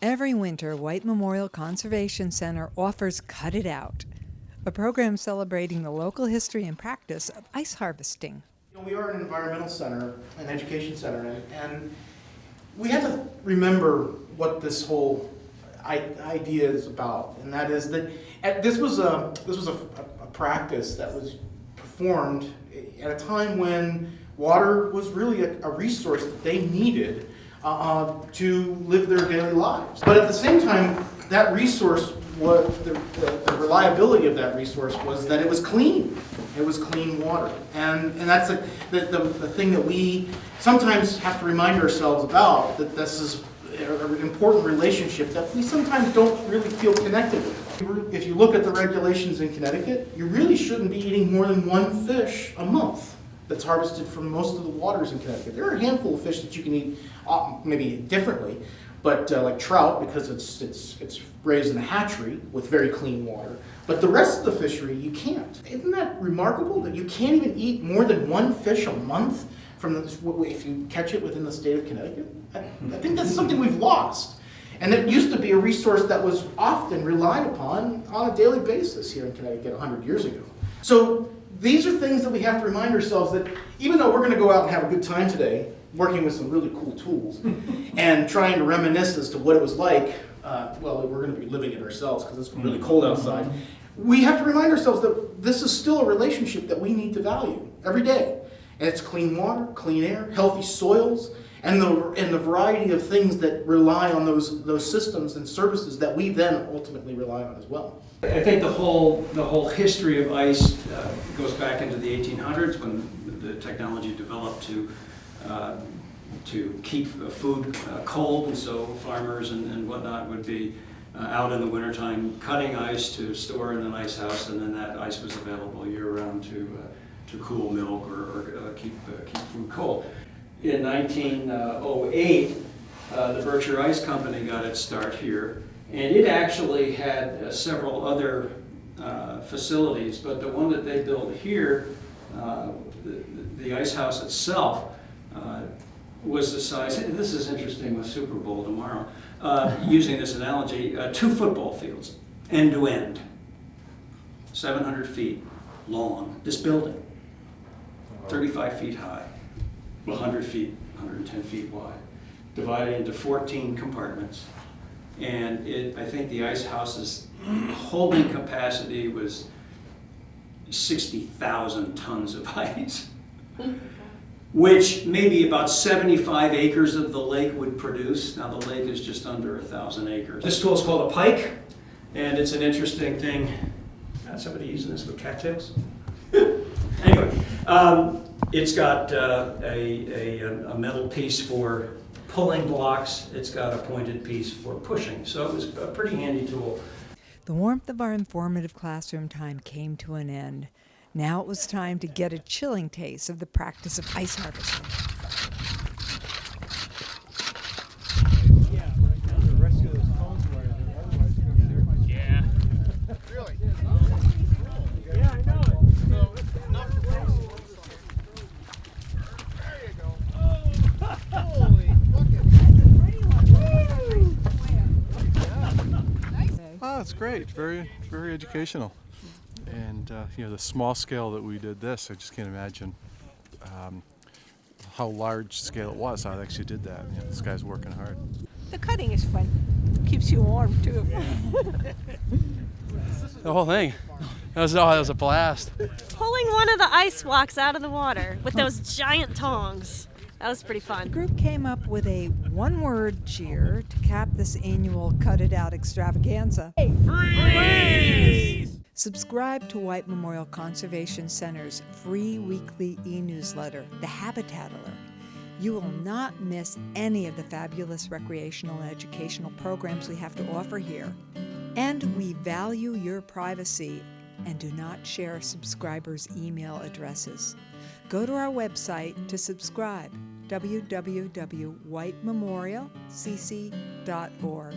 Every winter, White Memorial Conservation Center offers Cut It Out, a program celebrating the local history and practice of ice harvesting. We are an environmental center, an education center, and we have to remember what this whole idea is about, and that is that this was a practice that was performed at a time when water was really a resource that they needed to live their daily lives. But at the same time, that resource was the reliability of that resource was that it was clean. It was clean water, and that's the thing that we sometimes have to remind ourselves about, that this is an important relationship that we sometimes don't really feel connected with. If you look at the regulations in Connecticut, you really shouldn't be eating more than one fish a month that's harvested from most of the waters in Connecticut. There are a handful of fish that you can eat maybe differently, but like trout, because it's raised in a hatchery with very clean water. But the rest of the fishery, you can't. Isn't that remarkable that you can't even eat more than one fish a month if you catch it within the state of Connecticut? I think that's something we've lost. And it used to be a resource that was often relied upon on a daily basis here in Connecticut 100 years ago. So these are things that we have to remind ourselves that even though we're going to go out and have a good time today, working with some really cool tools and trying to reminisce as to what it was like, well, we're going to be living it ourselves because it's really cold outside. We have to remind ourselves that this is still a relationship that we need to value every day. And it's clean water, clean air, healthy soils, and the variety of things that rely on those systems and services that we then ultimately rely on as well. I think the whole history of ice goes back into the 1800s when the technology developed to keep food cold, and so farmers and whatnot would be out in the wintertime cutting ice to store in an ice house, and then that ice was available year-round to cool milk or keep food cold. In 1908, the Berkshire Ice Company got its start here, and it actually had several other facilities, but the one that they built here, the ice house itself, was the size, and this is interesting with Super Bowl tomorrow, using this analogy, 2 football fields, end to end, 700 feet long, this building, 35 feet high, 100 feet, 110 feet wide, divided into 14 compartments. And I think the ice house's holding capacity was 60,000 tons of ice, which maybe about 75 acres of the lake would produce. Now the lake is just under 1,000 acres. This tool is called a pike, and it's an interesting thing. Somebody using this with cattails? Anyway, it's got a metal piece for pulling blocks. It's got a pointed piece for pushing. So it was a pretty handy tool. The warmth of our informative classroom time came to an end. Now it was time to get a chilling taste of the practice of ice harvesting. Yeah. Really? Yeah, I know it. So it's enough to there you go. Oh, holy fucking. Oh, it's great. Very educational. And the small scale that we did this, I just can't imagine how large scale it was. How they actually did that. This guy's working hard. The cutting is fun. Keeps you warm too. The whole thing. That was a blast. Pulling one of the ice blocks out of the water with those giant tongs. That was pretty fun. The group came up with a one-word cheer to cap this annual Cut It Out extravaganza. Freeze! Subscribe to White Memorial Conservation Center's free weekly e-newsletter, The Habitataler. You will not miss any of the fabulous recreational and educational programs we have to offer here. And we value your privacy and do not share subscribers' email addresses. Go to our website to subscribe, www.whitememorialcc.org.